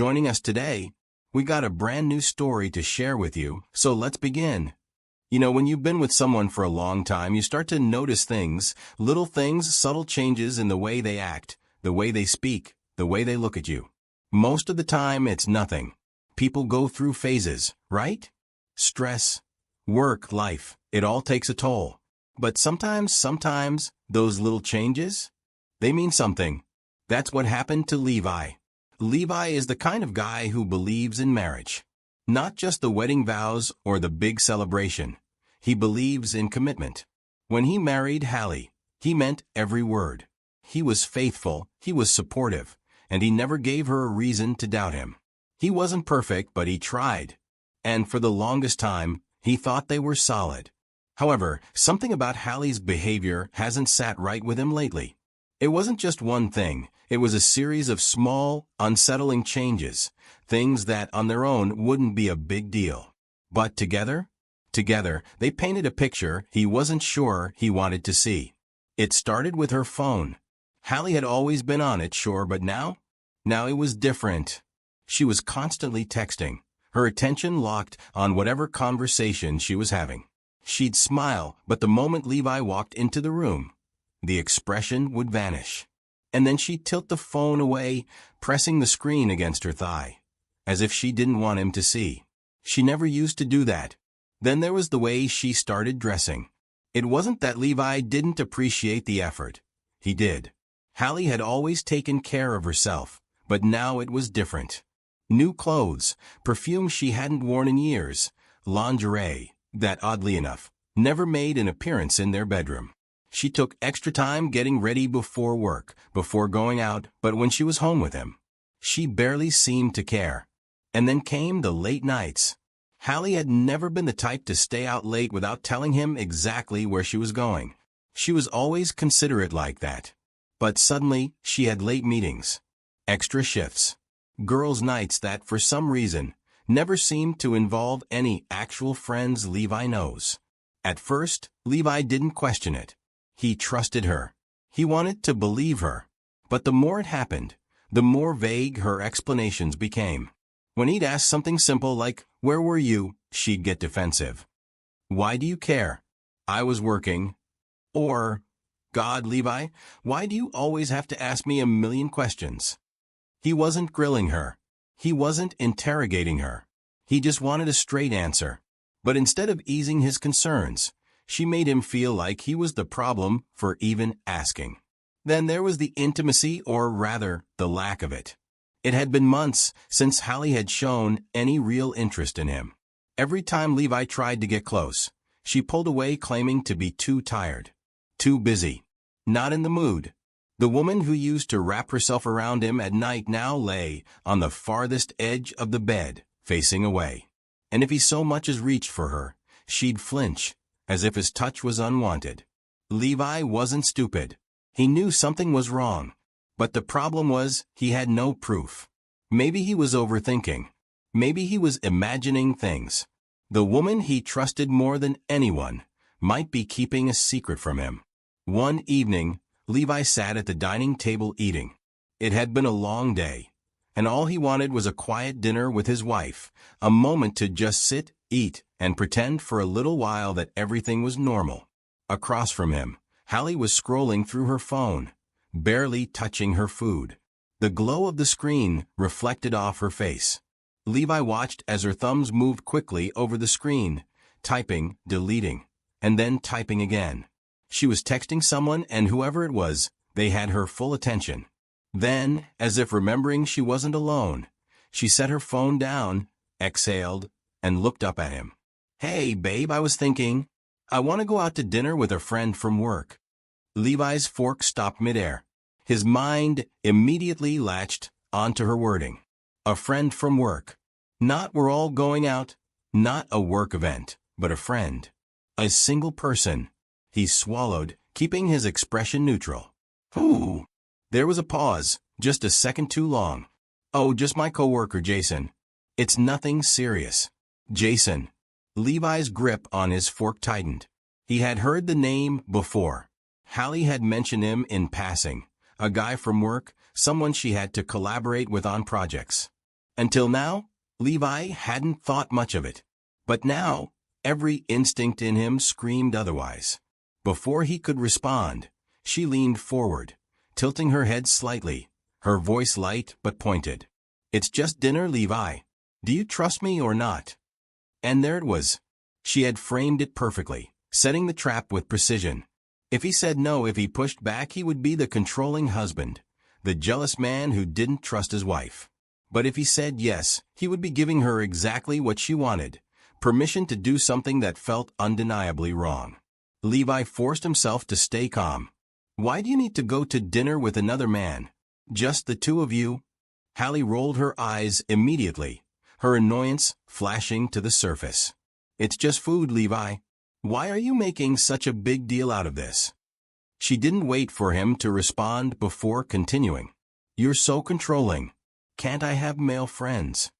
joining us today. We got a brand new story to share with you, so let's begin. When you've been with someone for a long time, you start to notice things, little things, subtle changes in the way they act, the way they speak, the way they look at you. Most of the time, it's nothing. People go through phases, right? Stress, work, life, it all takes a toll. But sometimes, those little changes, they mean something. That's what happened to Levi. Levi is the kind of guy who believes in marriage. Not just the wedding vows or the big celebration. He believes in commitment. When he married Hallie, he meant every word. He was faithful, he was supportive, and he never gave her a reason to doubt him. He wasn't perfect, but he tried. And for the longest time, he thought they were solid. However, something about Hallie's behavior hasn't sat right with him lately. It wasn't just one thing. It was a series of small, unsettling changes, things that on their own wouldn't be a big deal. But together, they painted a picture he wasn't sure he wanted to see. It started with her phone. Hallie had always been on it, sure, but now it was different. She was constantly texting, her attention locked on whatever conversation she was having. She'd smile, but the moment Levi walked into the room, the expression would vanish. And then she'd tilt the phone away, pressing the screen against her thigh, as if she didn't want him to see. She never used to do that. Then there was the way she started dressing. It wasn't that Levi didn't appreciate the effort. He did. Hallie had always taken care of herself, but now it was different. New clothes, perfume she hadn't worn in years, lingerie that, oddly enough, never made an appearance in their bedroom. She took extra time getting ready before work, before going out, but when she was home with him, she barely seemed to care. And then came the late nights. Hallie had never been the type to stay out late without telling him exactly where she was going. She was always considerate like that. But suddenly, she had late meetings, extra shifts, girls' nights that, for some reason, never seemed to involve any actual friends Levi knows. At first, Levi didn't question it. He trusted her. He wanted to believe her. But the more it happened, the more vague her explanations became. When he'd ask something simple like, "Where were you?" she'd get defensive. "Why do you care?" "I was working." Or, "God, Levi, why do you always have to ask me a million questions?" He wasn't grilling her. He wasn't interrogating her. He just wanted a straight answer. But instead of easing his concerns, she made him feel like he was the problem for even asking. Then there was the intimacy, or rather, the lack of it. It had been months since Hallie had shown any real interest in him. Every time Levi tried to get close, she pulled away claiming to be too tired, too busy, not in the mood. The woman who used to wrap herself around him at night now lay on the farthest edge of the bed, facing away. And if he so much as reached for her, she'd flinch, as if his touch was unwanted. Levi wasn't stupid. He knew something was wrong. But the problem was, he had no proof. Maybe he was overthinking. Maybe he was imagining things. The woman he trusted more than anyone might be keeping a secret from him. One evening, Levi sat at the dining table eating. It had been a long day, and all he wanted was a quiet dinner with his wife, a moment to just sit, eat, and pretend for a little while that everything was normal. Across from him, Hallie was scrolling through her phone, barely touching her food. The glow of the screen reflected off her face. Levi watched as her thumbs moved quickly over the screen, typing, deleting, and then typing again. She was texting someone, and whoever it was, they had her full attention. Then, as if remembering she wasn't alone, she set her phone down, exhaled, and looked up at him. "Hey, babe, I was thinking, I want to go out to dinner with a friend from work." Levi's fork stopped midair. His mind immediately latched onto her wording. A friend from work. Not "we're all going out," not a work event, but a friend. A single person. He swallowed, keeping his expression neutral. "Ooh." There was a pause, just a second too long. "Oh, just my coworker, Jason. It's nothing serious." Jason. Levi's grip on his fork tightened. He had heard the name before. Hallie had mentioned him in passing. A guy from work, someone she had to collaborate with on projects. Until now, Levi hadn't thought much of it. But now, every instinct in him screamed otherwise. Before he could respond, she leaned forward, tilting her head slightly, her voice light but pointed. "It's just dinner, Levi. Do you trust me or not?" And there it was. She had framed it perfectly, setting the trap with precision. If he said no, if he pushed back, he would be the controlling husband, the jealous man who didn't trust his wife. But if he said yes, he would be giving her exactly what she wanted, permission to do something that felt undeniably wrong. Levi forced himself to stay calm. "Why do you need to go to dinner with another man? Just the two of you?" Hallie rolled her eyes immediately, her annoyance flashing to the surface. "It's just food, Levi. Why are you making such a big deal out of this?" She didn't wait for him to respond before continuing. "You're so controlling. Can't I have male friends?"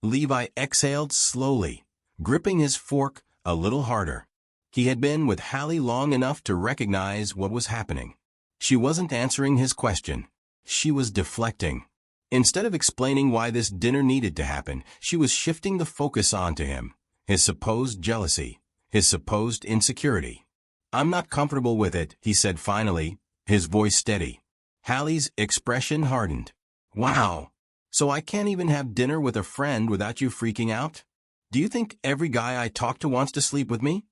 Levi exhaled slowly, gripping his fork a little harder. He had been with Hallie long enough to recognize what was happening. She wasn't answering his question. She was deflecting. Instead of explaining why this dinner needed to happen, she was shifting the focus onto him, his supposed jealousy, his supposed insecurity. "I'm not comfortable with it," he said finally, his voice steady. Hallie's expression hardened. "Wow. So I can't even have dinner with a friend without you freaking out? Do you think every guy I talk to wants to sleep with me?"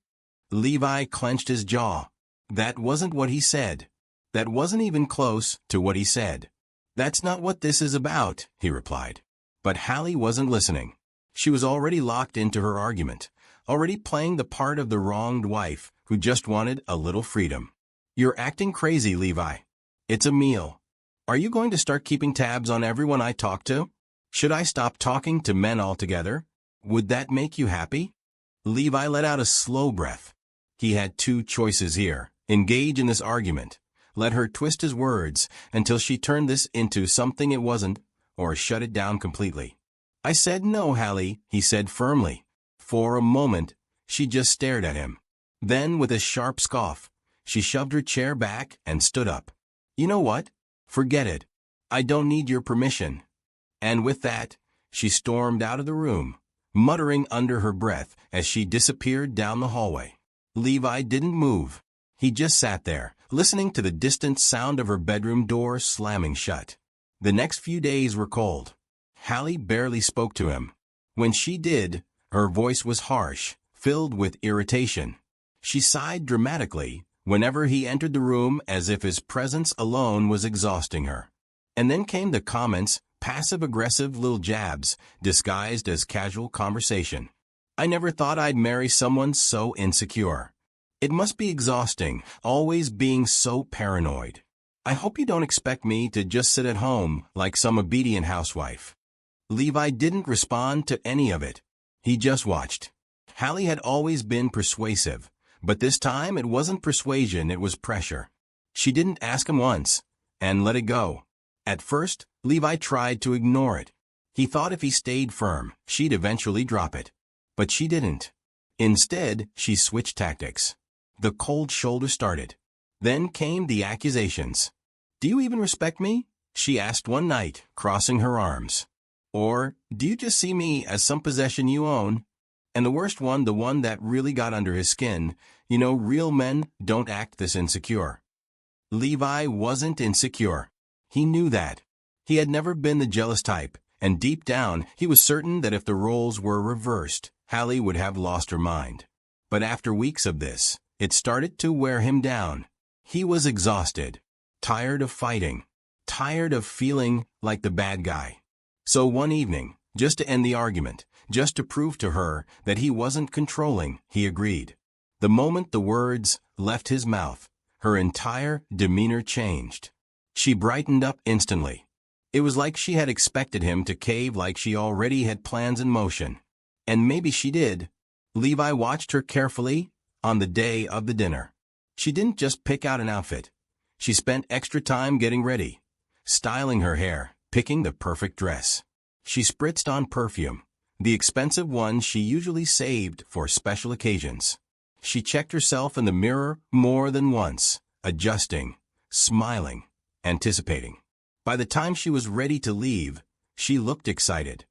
Levi clenched his jaw. That wasn't what he said. That wasn't even close to what he said. "That's not what this is about," he replied. But Hallie wasn't listening. She was already locked into her argument, already playing the part of the wronged wife who just wanted a little freedom. "You're acting crazy, Levi. It's a meal. Are you going to start keeping tabs on everyone I talk to? Should I stop talking to men altogether? Would that make you happy?" Levi let out a slow breath. He had two choices here: engage in this argument, let her twist his words until she turned this into something it wasn't, or shut it down completely. "I said no, Hallie," he said firmly. For a moment, she just stared at him. Then, with a sharp scoff, she shoved her chair back and stood up. "You know what? Forget it. I don't need your permission." And with that, she stormed out of the room, muttering under her breath as she disappeared down the hallway. Levi didn't move. He just sat there, listening to the distant sound of her bedroom door slamming shut. The next few days were cold. Hallie barely spoke to him. When she did, her voice was harsh, filled with irritation. She sighed dramatically whenever he entered the room, as if his presence alone was exhausting her. And then came the comments, passive-aggressive little jabs, disguised as casual conversation. "I never thought I'd marry someone so insecure. It must be exhausting, always being so paranoid. I hope you don't expect me to just sit at home like some obedient housewife." Levi didn't respond to any of it. He just watched. Hallie had always been persuasive, but this time it wasn't persuasion, it was pressure. She didn't ask him once, and let it go. At first, Levi tried to ignore it. He thought if he stayed firm, she'd eventually drop it. But she didn't. Instead, she switched tactics. The cold shoulder started. Then came the accusations. "Do you even respect me?" she asked one night, crossing her arms. Or, "Do you just see me as some possession you own?" And the worst one, the one that really got under his skin, real men don't act this insecure. Levi wasn't insecure. He knew that. He had never been the jealous type, and deep down, he was certain that if the roles were reversed, Hallie would have lost her mind. But after weeks of this, it started to wear him down. He was exhausted, tired of fighting, tired of feeling like the bad guy. So one evening, just to end the argument, just to prove to her that he wasn't controlling, he agreed. The moment the words left his mouth, her entire demeanor changed. She brightened up instantly. It was like she had expected him to cave, like she already had plans in motion. And maybe she did. Levi watched her carefully on the day of the dinner. She didn't just pick out an outfit. She spent extra time getting ready, styling her hair, picking the perfect dress. She spritzed on perfume, the expensive one she usually saved for special occasions. She checked herself in the mirror more than once, adjusting, smiling, anticipating. By the time she was ready to leave, she looked excited.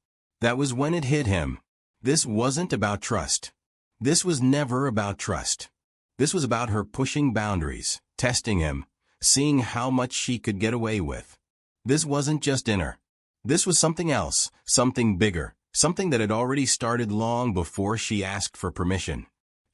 That was when it hit him. This wasn't about trust. This was never about trust. This was about her pushing boundaries, testing him, seeing how much she could get away with. This wasn't just dinner. This was something else, something bigger, something that had already started long before she asked for permission.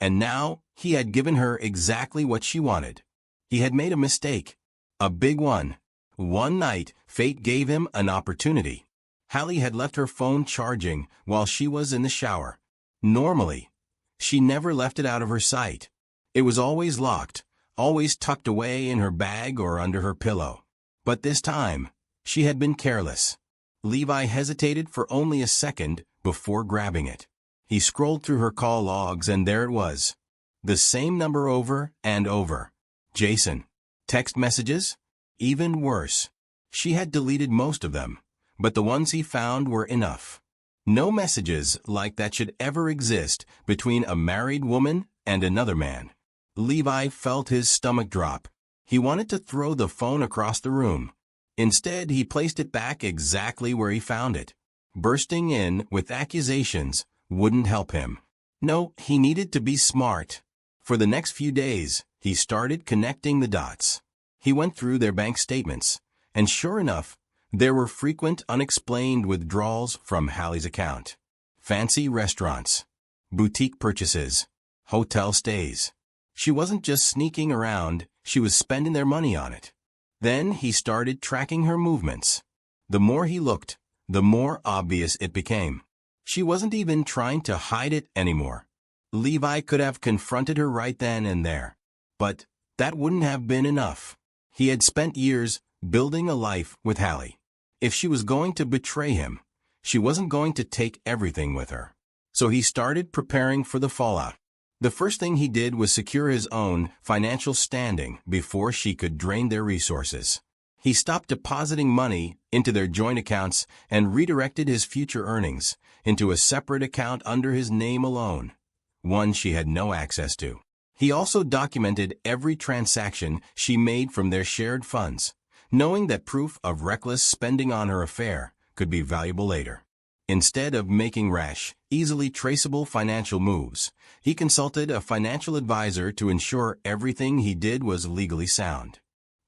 And now, he had given her exactly what she wanted. He had made a mistake. A big one. One night, fate gave him an opportunity. Hallie had left her phone charging while she was in the shower. Normally, she never left it out of her sight. It was always locked, always tucked away in her bag or under her pillow. But this time, she had been careless. Levi hesitated for only a second before grabbing it. He scrolled through her call logs and there it was. The same number over and over. Jason. Text messages? Even worse. She had deleted most of them, but the ones he found were enough. No messages like that should ever exist between a married woman and another man. Levi felt his stomach drop. He wanted to throw the phone across the room. Instead, he placed it back exactly where he found it. Bursting in with accusations wouldn't help him. No, he needed to be smart. For the next few days, he started connecting the dots. He went through their bank statements, and sure enough, there were frequent unexplained withdrawals from Hallie's account. Fancy restaurants, boutique purchases, hotel stays. She wasn't just sneaking around, she was spending their money on it. Then he started tracking her movements. The more he looked, the more obvious it became. She wasn't even trying to hide it anymore. Levi could have confronted her right then and there. But that wouldn't have been enough. He had spent years building a life with Hallie. If she was going to betray him, she wasn't going to take everything with her. So he started preparing for the fallout. The first thing he did was secure his own financial standing before she could drain their resources. He stopped depositing money into their joint accounts and redirected his future earnings into a separate account under his name alone, one she had no access to. He also documented every transaction she made from their shared funds, knowing that proof of reckless spending on her affair could be valuable later. Instead of making rash, easily traceable financial moves, he consulted a financial advisor to ensure everything he did was legally sound.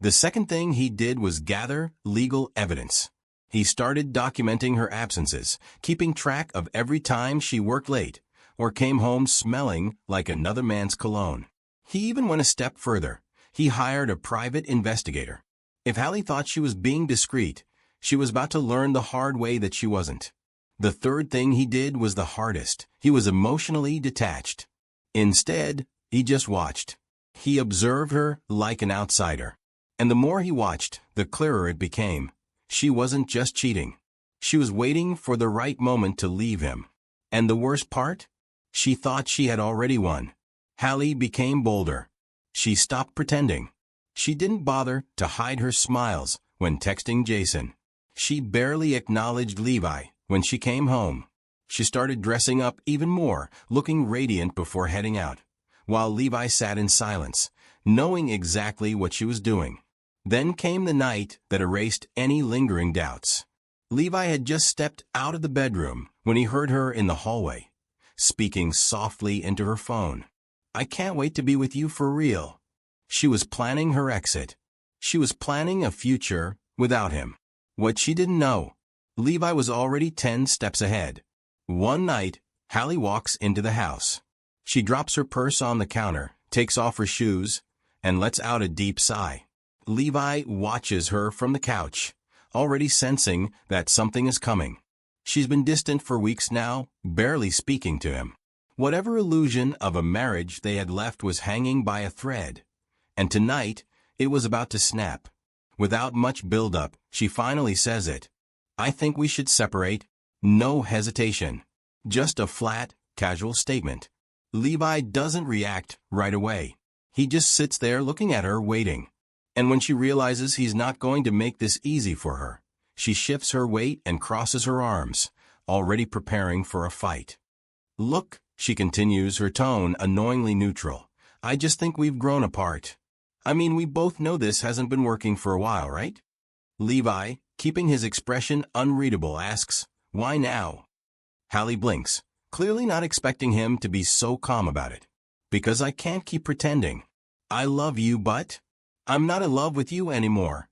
The second thing he did was gather legal evidence. He started documenting her absences, keeping track of every time she worked late or came home smelling like another man's cologne. He even went a step further. He hired a private investigator. If Hallie thought she was being discreet, she was about to learn the hard way that she wasn't. The third thing he did was the hardest. He was emotionally detached. Instead, he just watched. He observed her like an outsider. And the more he watched, the clearer it became. She wasn't just cheating. She was waiting for the right moment to leave him. And the worst part? She thought she had already won. Hallie became bolder. She stopped pretending. She didn't bother to hide her smiles when texting Jason. She barely acknowledged Levi when she came home. She started dressing up even more, looking radiant before heading out, while Levi sat in silence, knowing exactly what she was doing. Then came the night that erased any lingering doubts. Levi had just stepped out of the bedroom when he heard her in the hallway, speaking softly into her phone. "I can't wait to be with you for real." She was planning her exit. She was planning a future without him. What she didn't know, Levi was already 10 steps ahead. One night, Hallie walks into the house. She drops her purse on the counter, takes off her shoes, and lets out a deep sigh. Levi watches her from the couch, already sensing that something is coming. She's been distant for weeks now, barely speaking to him. Whatever illusion of a marriage they had left was hanging by a thread, and tonight it was about to snap. Without much build-up, she finally says it. "I think we should separate." No hesitation. Just a flat, casual statement. Levi doesn't react right away. He just sits there looking at her, waiting. And when she realizes he's not going to make this easy for her, she shifts her weight and crosses her arms, already preparing for a fight. "Look," she continues, her tone annoyingly neutral, "I just think we've grown apart. I mean, we both know this hasn't been working for a while, right?" Levi, keeping his expression unreadable, asks, "Why now?" Hallie blinks, clearly not expecting him to be so calm about it. Because I can't keep pretending. I love you, but I'm not in love with you anymore.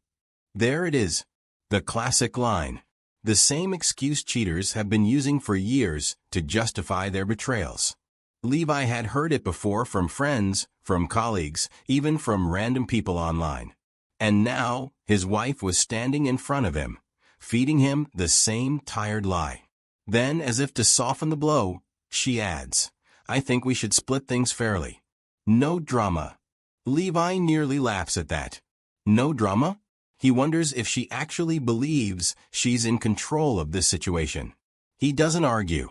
There it is. The classic line. The same excuse cheaters have been using for years to justify their betrayals. Levi had heard it before from friends, from colleagues, even from random people online. And now, his wife was standing in front of him, feeding him the same tired lie. Then, as if to soften the blow, she adds, I think we should split things fairly. No drama. Levi nearly laughs at that. No drama? He wonders if she actually believes she's in control of this situation. He doesn't argue.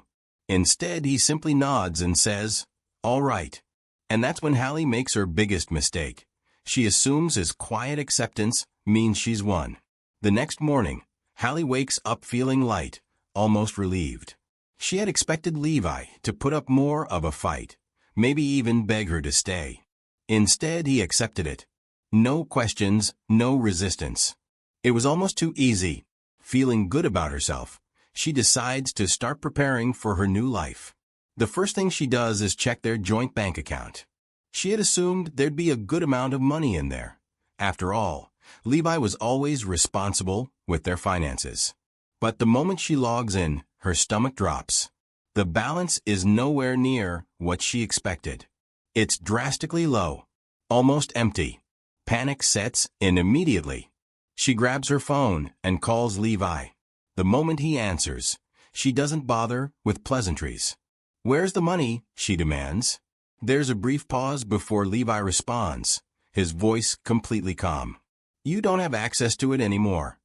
Instead, he simply nods and says, all right. And that's when Hallie makes her biggest mistake. She assumes his quiet acceptance means she's won. The next morning, Hallie wakes up feeling light, almost relieved. She had expected Levi to put up more of a fight, maybe even beg her to stay. Instead, he accepted it. No questions, no resistance. It was almost too easy. Feeling good about herself, she decides to start preparing for her new life. The first thing she does is check their joint bank account. She had assumed there'd be a good amount of money in there. After all, Levi was always responsible with their finances. But the moment she logs in, her stomach drops. The balance is nowhere near what she expected. It's drastically low, almost empty. Panic sets in immediately. She grabs her phone and calls Levi. The moment he answers, she doesn't bother with pleasantries. Where's the money? She demands. There's a brief pause before Levi responds, his voice completely calm. You don't have access to it anymore.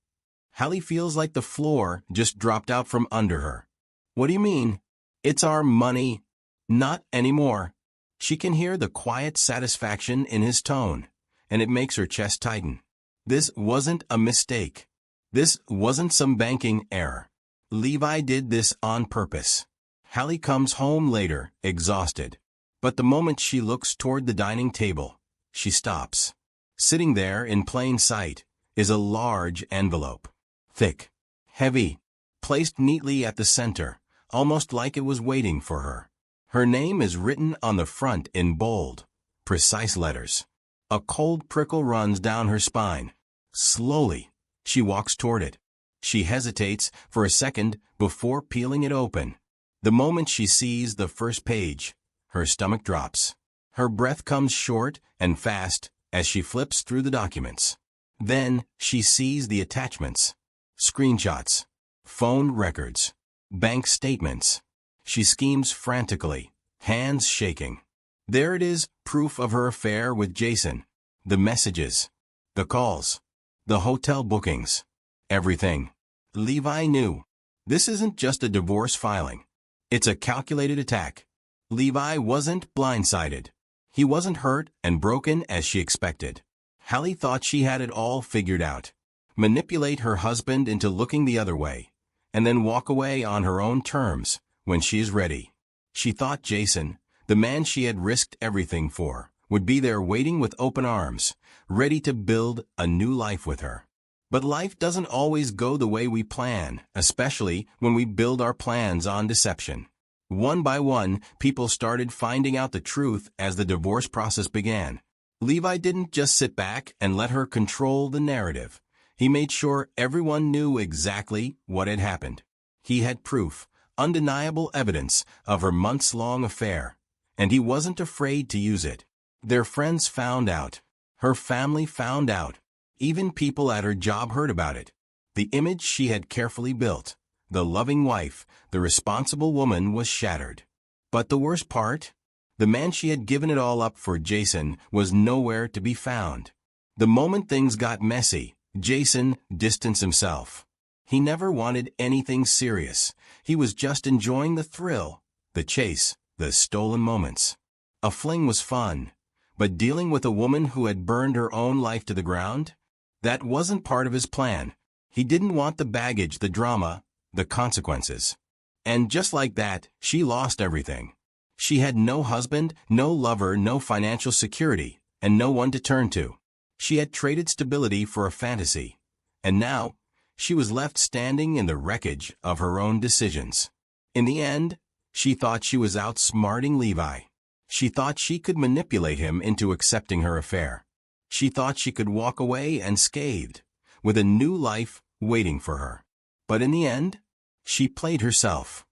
Hallie feels like the floor just dropped out from under her. What do you mean? It's our money. Not anymore. She can hear the quiet satisfaction in his tone, and it makes her chest tighten. This wasn't a mistake. This wasn't some banking error. Levi did this on purpose. Hallie comes home later, exhausted. But the moment she looks toward the dining table, she stops. Sitting there in plain sight is a large envelope. Thick, heavy, placed neatly at the center, almost like it was waiting for her. Her name is written on the front in bold, precise letters. A cold prickle runs down her spine. Slowly, she walks toward it. She hesitates for a second before peeling it open. The moment she sees the first page, her stomach drops. Her breath comes short and fast as she flips through the documents. Then, she sees the attachments. Screenshots, phone records, bank statements. She schemes frantically, hands shaking. There it is, proof of her affair with Jason. The messages, the calls, the hotel bookings, everything. Levi knew. This isn't just a divorce filing. It's a calculated attack. Levi wasn't blindsided. He wasn't hurt and broken as she expected. Hallie thought she had it all figured out. Manipulate her husband into looking the other way, and then walk away on her own terms when she is ready. She thought Jason, the man she had risked everything for, would be there waiting with open arms, ready to build a new life with her. But life doesn't always go the way we plan, especially when we build our plans on deception. One by one, people started finding out the truth as the divorce process began. Levi didn't just sit back and let her control the narrative. He made sure everyone knew exactly what had happened. He had proof, undeniable evidence of her months-long affair, and he wasn't afraid to use it. Their friends found out. Her family found out. Even people at her job heard about it. The image she had carefully built, the loving wife, the responsible woman, was shattered. But the worst part? The man she had given it all up for, Jason, was nowhere to be found. The moment things got messy, Jason distanced himself. He never wanted anything serious. He was just enjoying the thrill, the chase, the stolen moments. A fling was fun, but dealing with a woman who had burned her own life to the ground? That wasn't part of his plan. He didn't want the baggage, the drama, the consequences. And just like that, she lost everything. She had no husband, no lover, no financial security, and no one to turn to. She had traded stability for a fantasy, and now she was left standing in the wreckage of her own decisions. In the end, she thought she was outsmarting Levi. She thought she could manipulate him into accepting her affair. She thought she could walk away unscathed, with a new life waiting for her. But in the end, she played herself.